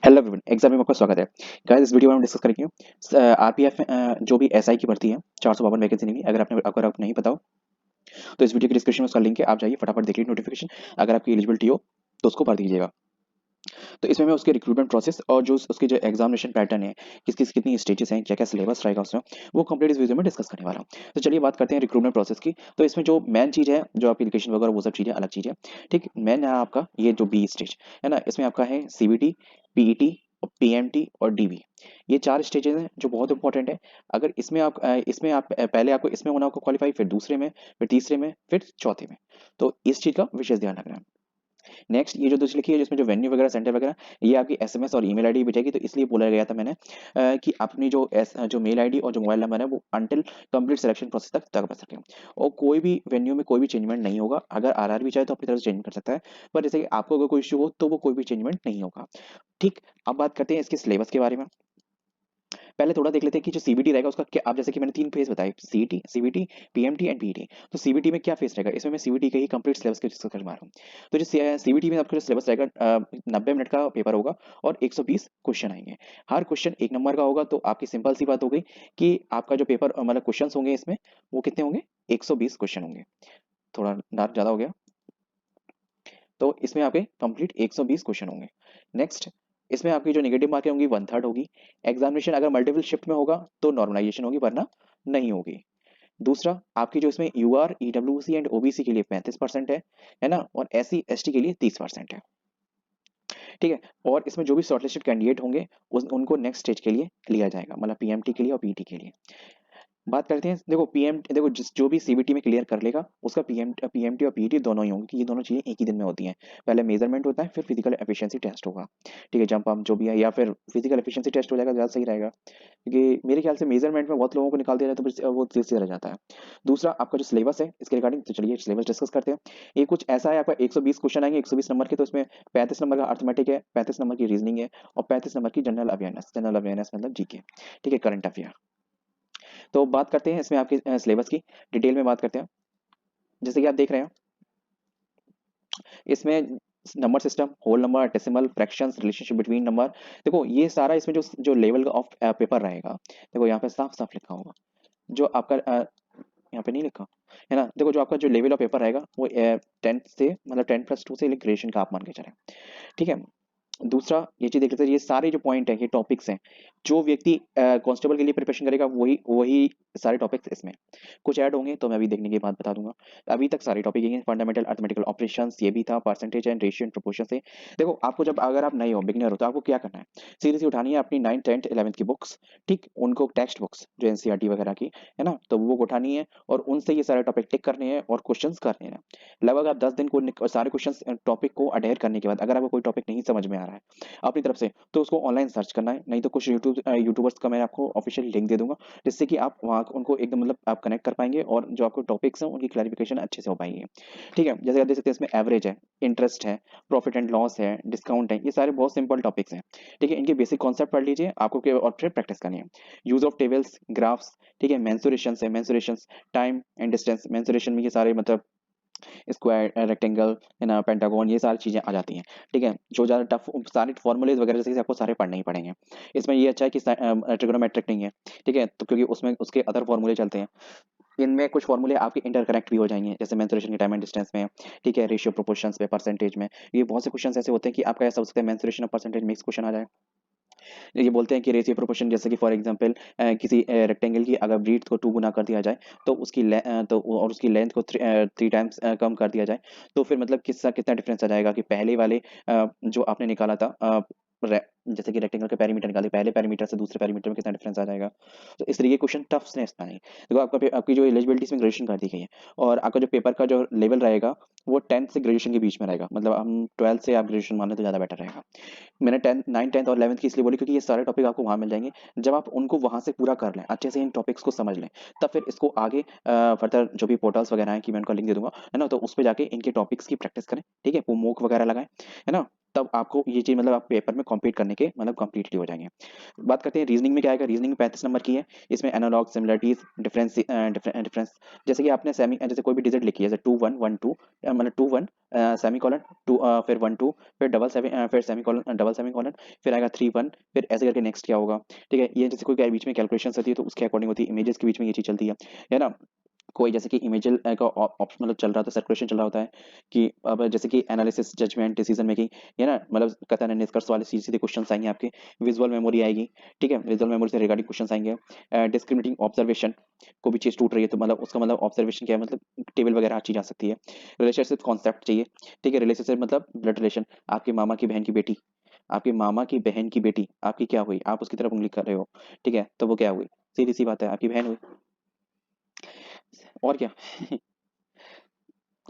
Hello everyone, exam में आपका स्वागत है। गाइस, इस वीडियो में हम डिस्कस करेंगे आरपीएफ जो भी एसआई की भर्ती है 452 वैकेंसी निकली। अगर आप नहीं पता हो तो इस वीडियो के डिस्क्रिप्शन में उसका लिंक है, आप जाइए फटाफट देख लीजिए नोटिफिकेशन। अगर आपकी एलिजिबिलिटी हो तो उसको भर दीजिएगा। तो इसमें मैं उसके रिक्रूटमेंट प्रोसेस और जो उसके जो एग्जामिनेशन पैटर्न है, कितनी स्टेजेस हैं, क्या क्या सिलेबस रहेगा उसमें, वो कंप्लीट इस वीडियो में डिस्कस करने वाला हूँ। तो चलिए बात करते हैं रिक्रूटमेंट प्रोसेस की। तो इसमें जो मेन चीज़ है, जो आपकी एप्लीकेशन वगैरह वो सब चीज़ें अलग चीज़ है। ठीक, मेन है आपका ये जो बी स्टेज है ना, इसमें आपका है सीबीटी, पीईटी और पीएमटी और डीबी। ये चार स्टेजेस हैं जो बहुत इंपॉर्टेंट है। अगर इसमें आप पहले आपको इसमें होना होगा क्वालिफाई, फिर दूसरे में, फिर तीसरे में, फिर चौथे में। तो इस चीज़ का विशेष ध्यान रखना है। नेक्स्ट, ये जो दूसरी लिखी है जिसमें जो वेन्यू वगैरह सेंटर वगैरह, ये आपकी एसएमएस और ईमेल आईडी भेजेगी। तो इसलिए बोला गया था मैंने कि अपनी जो मेल आईडी और जो मोबाइल नंबर है वो अंटिल कंप्लीट सिलेक्शन प्रोसेस तक बच सके। और कोई भी वेन्यू में कोई भी चेंजमेंट नहीं होगा। अगर आरआर भी चाहे तो अपनी तरफ से चेंज कर सकता है, पर जैसे कि आपको अगर कोई इशू हो तो वो कोई भी चेंजमेंट नहीं होगा। ठीक, अब बात करते हैं इसके सिलेबस के बारे में। पहले थोड़ा देख लेते हैं कि जो सीबीटी रहेगा उसका क्या। आप जैसे कि मैंने तीन फेज बताए, CET, CBT, PMT and PET. तो सीबीटी में क्या फेज रहेगा, इसमें मैं सीबीटी के ही कंप्लीट सिलेबस के डिस्कस करने वाला हूँ। तो जो सीबीटी में आपका जो सिलेबस रहेगा, 90 मिनट का पेपर होगा और 120 क्वेश्चन आएंगे। हर क्वेश्चन 1 नंबर का होगा। तो आपकी सिंपल सी बात हो गई कि आपका जो पेपर मतलब क्वेश्चन होंगे इसमें, वो कितने होंगे, 120 क्वेश्चन होंगे। थोड़ा डार्क ज्यादा हो गया। तो इसमें आपके कंप्लीट 120 क्वेश्चन होंगे। नेक्स्ट, इसमें आपकी जो नेगेटिव मार्किंग होंगी 1/3 होगी। एग्जामिनेशन अगर मल्टीपल शिफ्ट में होगा तो नॉर्मलाइजेशन होगी, वरना नहीं होगी। दूसरा, आपकी जो इसमें यूआर, ईडब्ल्यूसी एंड ओबीसी के लिए 35% है ना, और एससी एसटी के लिए 30% है। ठीक है। और इसमें जो भी शॉर्टलिस्टेड कैंडिडेट होंगे उनको नेक्स्ट स्टेज के लिए लिया जाएगा, मतलब पीएमटी के लिए और पीटी के लिए। बात करते हैं, देखो देखो जो भी सीबीटी में क्लियर कर लेगा उसका पीएमटी और पीईटी दोनों ही होंगे, कि ये दोनों चीजें एक ही दिन में होती हैं। पहले मेजरमेंट होता है, फिर फिजिकल एफिशिएंसी टेस्ट होगा। ठीक है, जंप हम जो भी है, या फिर फिजिकल एफिशिएंसी टेस्ट हो जाएगा, ज्यादा सही रहेगा। क्योंकि मेरे ख्याल से मेजरमेंट में बहुत लोगों को निकाल दिया जाए तो फिर वो सीधे रह जाता है। दूसरा, आपका जो सिलेबस है इसके रिगार्डिंग, तो चलिए सिलेबस डिस्कस करते हैं। ये कुछ ऐसा है, आपका 120 क्वेश्चन आएंगे 120 नंबर के। तो इसमें 35 नंबर का अर्थमेटिक है, 35 नंबर की रीजनिंग है, और 35 नंबर की जनरल अवेयरनेस मतलब जीके। ठीक है, करंट अफेयर। तो बात करते हैं इसमें आपके सिलेबस की, डिटेल में बात करते हैं। जैसे कि आप देख रहे हैं इसमें number system, whole number, decimal, fractions, relationship between number. देखो ये सारा इसमें जो जो लेवल ऑफ पेपर रहेगा, देखो यहाँ पे साफ साफ लिखा होगा। जो आपका यहाँ पे नहीं लिखा है ना, देखो जो आपका जो लेवल ऑफ पेपर रहेगा वो 10 से मतलब 10+2 से ग्रेजुएशन का आप मान के चलें। ठीक है। दूसरा, ये चीज देख लेते हैं, ये सारे जो पॉइंट है, ये टॉपिक्स हैं। जो व्यक्ति कांस्टेबल के लिए प्रिपरेशन करेगा वही वही सारे टॉपिक्स इसमें। कुछ ऐड होंगे तो मैं अभी देखने के बाद बता दूंगा। अभी तक सारे टॉपिक हैं, फंडामेंटल अर्थमेटिकल ऑपरेशंस ये भी था, percentage and ratio and proportion से। देखो आपको जब, अगर आप नए हो, बिगिनर हो, तो आपको क्या करना है, सीधे सी उठानी है अपनी 9th 10th 11th की बुक्स। ठीक, उनको टेक्स्ट बुक्स जो एनसीईआरटी वगैरह की है ना, तो वो उठानी है और उनसे ये सारे टॉपिक टिक करने हैं और क्वेश्चंस करने हैं। लगभग आप 10 दिन को सारे क्वेश्चन टॉपिक को अडेयर करने के बाद, अगर आपको कोई टॉपिक नहीं समझ में आ रहा है अपनी तरफ से, तो उसको ऑनलाइन सर्च करना है। नहीं तो कुछ यूट्यूबर्स का मैं आपको ऑफिशियल लिंक दे दूंगा, जिससे कि आप वहाँ उनको एकदम मतलब आप कनेक्ट कर पाएंगे और जो आपको टॉपिक्स हैं उनकी क्लैरिफिकेशन अच्छे से हो पाएगी। ठीक है, जैसे आप देख सकते हैं इसमें एवरेज है, इंटरेस्ट है, प्रॉफिट एंड लॉस है, डिस्काउंट है, ये सारे बहुत सिंपल टॉपिक्स हैं। ठीक है, इनके बेसिक कॉन्सेप्ट पढ़ लीजिए आपको और फिर प्रैक्टिस करनी है। यूज ऑफ टेबल्स, ग्राफ्स, ठीक है, मेंसुरेशन है, mensuration, time and distance, mensuration में ये सारे मतलब स्क्वायर, रेक्टेंगल है ना, पेंटागन, ये सारी चीजें आ जाती हैं। ठीक है, जो ज्यादा टफ सारे फॉर्मूलेज वगैरह जैसे कि आपको सारे पढ़ने ही पड़ेंगे। इसमें ये अच्छा है कि ट्रिग्नोमेट्रिक नहीं है। ठीक है, तो क्योंकि उसमें उसके अदर फॉर्मूले चलते हैं। इनमें कुछ फॉर्मूले आपके इंटरकनेक्ट भी हो जाएंगे, जैसे मेंसुरेशन के टाइम एंड डिस्टेंस में। ठीक है, रेशियो प्रोपोर्शंस में, परसेंटेज में। ये बहुत से क्वेश्चन ऐसे होते हैं कि आपका ऐसा हो सकता है मेंसुरेशन और परसेंटेज मिक्स क्वेश्चन आ जाए। ये बोलते हैं कि रेशियो प्रोपोर्शन, जैसे कि फॉर एग्जांपल किसी रेक्टेंगल की अगर ब्रीथ को 2 गुना कर दिया जाए, तो तो और उसकी लेंथ को 3 टाइम्स कम कर दिया जाए, तो फिर मतलब किसका कितना डिफरेंस आ जाएगा, कि पहले वाले जो आपने निकाला था, जैसे कि रेक्टेंगल के पेरीमीटर निकाले, पहले पेरीमीटर से दूसरे पेरीमीटर में कितना डिफरेंस आ जाएगा। तो इस तरीके क्वेश्चन टफनेस ना है। देखो आपकी जो एलिजिबिलिटी में ग्रेजुएशन कर दी गई है, और आपका जो पेपर का जो लेवल रहेगा वो 10th से ग्रेजुएशन के बीच में रहेगा। मतलब हम 12th से आप ग्रेजुएशन मान लें तो ज़्यादा बेटर रहेगा। मैंने 9th 10th और 11th की इसलिए बोली क्योंकि ये सारे टॉपिक आपको वहां मिल जाएंगे। जब आप उनको वहां से पूरा कर लें, अच्छे से इन टॉपिक्स को समझ लें, तब फिर इसको आगे फर्दर जो भी पोर्टल्स वगैरह हैं, कि मैं उनका लिंक दे दूंगा है ना, तो उस पर जाके इनके टॉपिक्स की प्रैक्टिस करें। ठीक है, वो मोक वगैरह लगाएं, है ना। तब आपको ये चीज मतलब आप पेपर में कॉम्पीट करने आने के मतलब कम्प्लीटली हो जाएंगे। बात करते हैं रीजनिंग में क्या आएगा। रीजनिंग में 35 नंबर की है। इसमें एनालॉग, सिमिलरिटीज, डिफरेंस डिफरेंस, जैसे कि आपने सेमी जैसे कोई भी डिजिट लिखी है जैसे 2 1 1 2 मतलब 2 1 सेमी कॉलन 2 फिर 1 2 फिर डबल सेमी फिर semi colon double semi colon फिर आएगा 3 1 फिर ऐसे करके नेक्स्ट क्या होगा। ठीक है, ये जैसे कोई बीच में कैलकुलेशन होती है तो उसके अकॉर्डिंग होती है। इमेजेस के बीच में ये चीज चलती है ना। कोई जैसे कि इमेजल का ऑप्शन मतलब चल रहा था, सर्कुलेशन चल रहा होता है कि अब जैसे कि एनालिसिस, जजमेंट, डिसीजन मेकिंग, है ना, मतलब कथन एंड निष्कर्ष वाले सीधे सीधे क्वेश्चन आएंगे आपके। विजुअल मेमोरी आएगी। ठीक है, विजुअल मेमोरी से रिगार्डिंग क्वेश्चन आएंगे। डिस्क्रिमिनेटिंग ऑब्जर्वेशन, को भी चीज टूट रही है तो मतलब उसका मतलब ऑब्जर्वेशन क्या है, मतलब टेबल वगैरह अच्छी जा सकती है। रिलेशनशिप कॉन्सेप्ट चाहिए। ठीक है, रिलेशनशिप मतलब ब्लड रिलेशन, आपके मामा की बहन की बेटी, आपके मामा की बहन की बेटी आपकी क्या हुई, आप उसकी तरफ उंगली कर रहे हो। ठीक है, तो वो क्या हुई, सीधी सी बात है, आपकी बहन हुई। और क्या।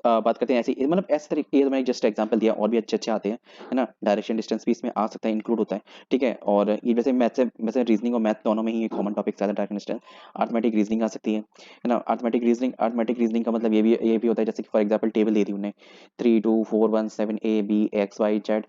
बात करते हैं ऐसी मतलब ऐसे तरीके, ये तो मैंने जस्ट एग्जांपल दिया, और भी अच्छे अच्छे आते हैं, है ना। डायरेक्शन डिस्टेंस भी इसमें आ सकता है, इंक्लूड होता है। ठीक है, और ये वैसे रीजनिंग और मैथ दोनों में ही कॉमन टॉपिक आता है डायरेक्शन डिस्टेंस। अर्थमेटिक रीजनिंग आ सकती है ना। अर्थमेटिक रीजनिंग का मतलब ये भी होता है जैसे कि फॉर एग्जाम्पल टेबल दे दी उन्हें 3 2 4 1 7 A B X Y Z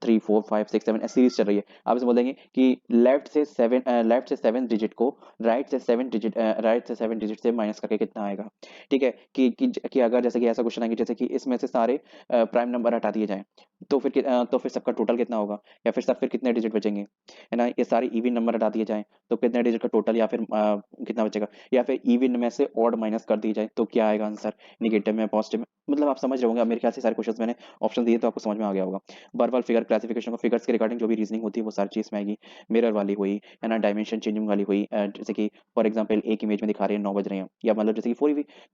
3 4 5 6 7 series चल रही है। आप इसे बोल देंगे कि लेफ्ट से 7 डिजिट को राइट से 7 डिजिट से माइनस करके कितना आएगा। ठीक है, कि अगर जैसे कि ऐसा क्वेश्चन आएंगे जैसे कि इसमें से सारे प्राइम नंबर हटा दिए जाएं तो फिर सबका टोटल कितना होगा, या फिर सब फिर कितने डिजिट बचेंगे, है ना। ये सारे इवन नंबर हटा दिए जाएं तो कितने डिजिट का टोटल, या फिर कितना बचेगा, या फिर इवन में से ऑड माइनस कर दिए जाए तो क्या आएगा आंसर, निगेटिव में, पॉजिटिव में। मतलब आप समझ रहे होंगे, अब मेरे ख्याल से सारे क्वेश्चन मैंने ऑप्शन दिए तो आपको समझ में आ गया होगा। बर्बल फिगर क्लासिफिकेशन को फिगर्स के रिगार्डिंग जो भी रीजनिंग होती है वो सारी चीज में आएगी। मिरर वाली हुई, है ना, डायमेंशन चेंजिंग वाली हुई, जैसे कि फॉर एग्जाम्पल एक इमेज में दिखा रहे हैं 9 बज रहे हैं, या मतलब जैसे कि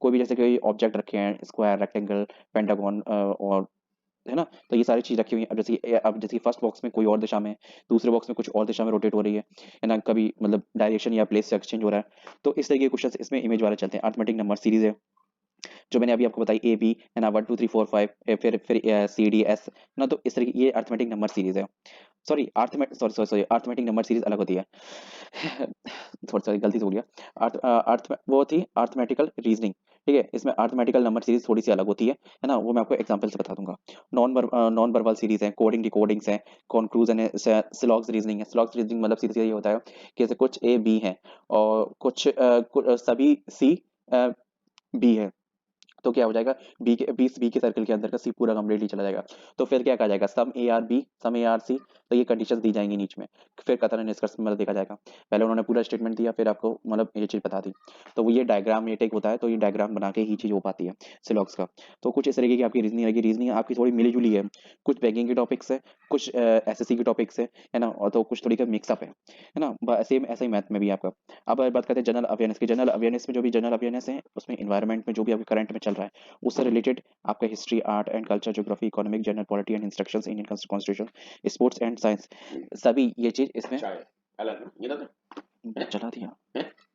कोई भी जैसे कोई ऑब्जेक्ट रखे हैं, स्क्वायर, रेक्टेंगल, पेंटागन और, है ना। तो ये सारी चीज रखी हुई है। अब जैसे कि फर्स्ट बॉक्स में कोई और दिशा में है, दूसरे बॉक्स में कुछ और दिशा में रोटेट हो रही है ना, कभी मतलब डायरेक्शन या प्लेस से एक्सचेंज हो रहा है। तो इस तरीके के क्वेश्चन इसमें इमेज वाले चलते हैं। अर्थमेटिक नंबर सीरीज है जो मैंने अभी आपको बताई, ए बी, है ना, 1 2 3 4 5, फिर सी डी एस ना। तो इस तरीके ये अर्थमेटिक नंबर सीरीज है। सॉरी अर्थमेटिक नंबर सीरीज अलग होती है। थोड़ा सा गलती से बोल गया। वो थी अर्थमेटिकल रीजनिंग। ठीक है, इसमें अर्थमेटिकल नंबर सीरीज थोड़ी सी अलग होती है ना। वो मैं आपको एग्जांपल से बता दूंगा। नॉन वर्बल सीरीज है, कोडिंग डिकोडिंग्स है, कंक्लूजन है, सिलॉग्स रीजनिंग है। सिलॉग्स रीजनिंग मतलब सीरीज ये होता है कि जैसे कुछ ए बी है और सभी सी बी है, तो क्या हो जाएगा, बी के सर्कल के अंदर का सी पूरा कम्प्लीटली चला जाएगा। तो फिर क्या कहा जाएगा, सम ए आर सी। तो ये कंडीशंस दी जाएंगी नीच में। फिर कथन निष्कर्ष मतलब देखा जाएगा। पहले उन्होंने पूरा स्टेटमेंट दिया, फिर आपको मतलब ये चीज बता दी। तो वो ये डायग्राम ये टेक होता है, तो ये डायग्राम बना के ही चीज हो पाती है सिलॉक्स का। तो कुछ इस तरीके की आपकी रीजनिंग रहेगी। रीजनिंग आपकी थोड़ी मिली जुली है, कुछ बैंकिंग के टॉपिक्स है, कुछ एसएससी के टॉपिक्स है ना, और तो कुछ थोड़ी का मिक्सअप है ना। सेम ऐसा ही मैथ में भी आपका। अब बात करते हैं जनरल अवेयरनेस की। जनरल अवेयरनेस में जो भी जनरल अवेयरनेस है उसमें इन्वायरमेंट में जो भी आपके करंट में चल रहा है उससे रिलेटेड आपका history, art and culture, geography, economic, general polity and instructions, Indian constitution, sports and science, सभी ये चीज इसमें चला दिया।